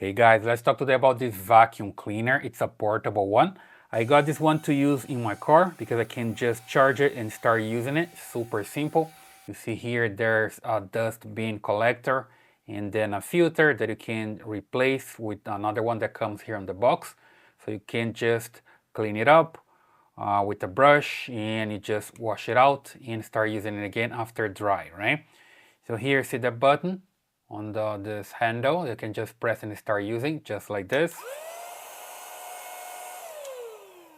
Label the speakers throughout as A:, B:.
A: Hey guys, let's talk today about this vacuum cleaner. It's a portable one. I got this one to use in my car because I can just charge it and start using it. Super simple. You see here there's a dust bin collector and then a filter that you can replace with another one that comes here on the box. So you can just clean it up with a brush and you just wash it out and start using it again after dry, right? So here, see the button on this handle, you can just press and start using just like this.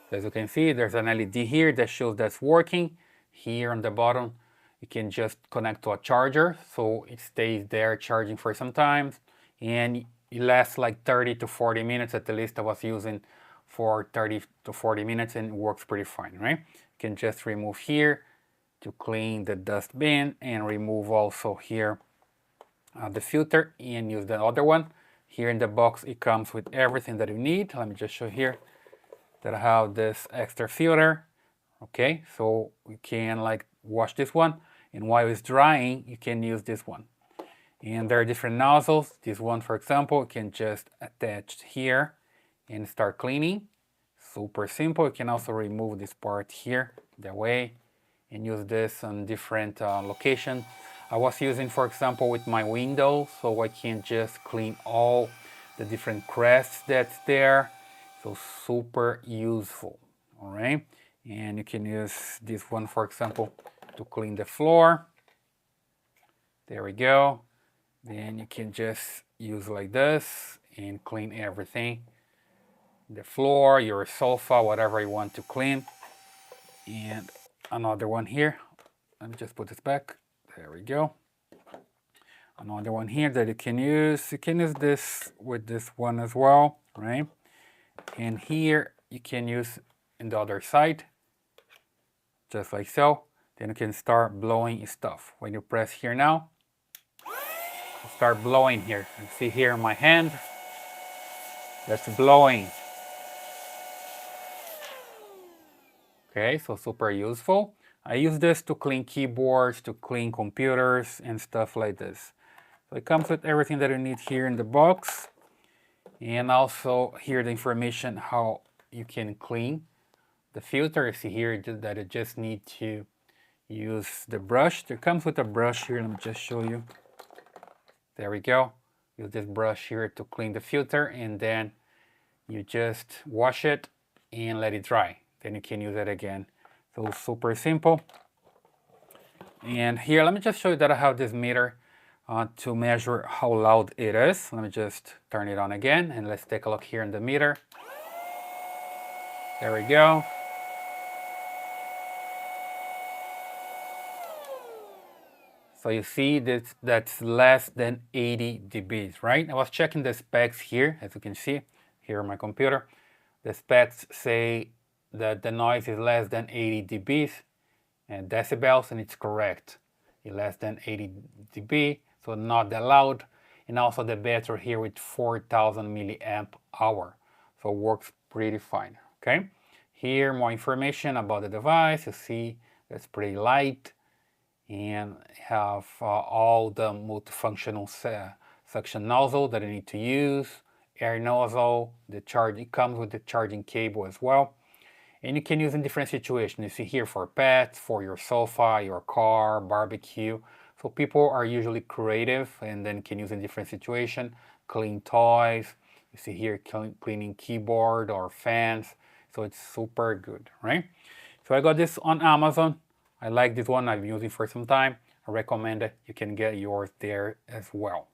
A: As you can see, there's an LED here that shows that's working. Here on the bottom, you can just connect to a charger, so it stays there charging for some time, and it lasts like 30 to 40 minutes. At least I was using for 30 to 40 minutes and it works pretty fine, right? You can just remove here to clean the dust bin and remove also here the filter and use the other one. Here in the box it comes with everything that you need. Let me just show here that I have this extra filter. Okay, so you can like wash this one, and while it's drying you can use this one. And there are different nozzles. This one, for example, you can just attach here and start cleaning. Super simple. You can also remove this part here that way and use this on different locations. I was using, for example, with my window, so I can just clean all the different crests that's there. So super useful, all right? And you can use this one, for example, to clean the floor. There we go. Then you can just use like this and clean everything. The floor, your sofa, whatever you want to clean. And another one here. Let me just put this back. There we go. Another one here that you can use. You can use this with this one as well, right? And here you can use in the other side, just like so. Then you can start blowing stuff. When you press here now, start blowing here. You see here in my hand, that's blowing. Okay, so super useful. I use this to clean keyboards, to clean computers and stuff like this. So it comes with everything that you need here in the box. And also here the information how you can clean the filter. You see here that you just need to use the brush. There comes with a brush here. Let me just show you. There we go. Use this brush here to clean the filter, and then you just wash it and let it dry. Then you can use it again. So super simple. And here, let me just show you that I have this meter to measure how loud it is. Let me just turn it on again and let's take a look here in the meter. There we go. So you see that's less than 80 dBs, right? I was checking the specs here, as you can see here on my computer. The specs say that the noise is less than 80 dBs and decibels, and it's correct. It's less than 80 dB, so not that loud. And also the battery here with 4,000 milliamp hour, so it works pretty fine. Okay, here more information about the device. You see it's pretty light and have all the multifunctional suction nozzle that you need to use, air nozzle, it comes with the charging cable as well. And you can use in different situations. You see here for pets, for your sofa, your car, barbecue. So people are usually creative and then can use in different situations. Clean toys. You see here cleaning keyboard or fans. So it's super good, right? So I got this on Amazon. I like this one. I've been using it for some time. I recommend it. You can get yours there as well.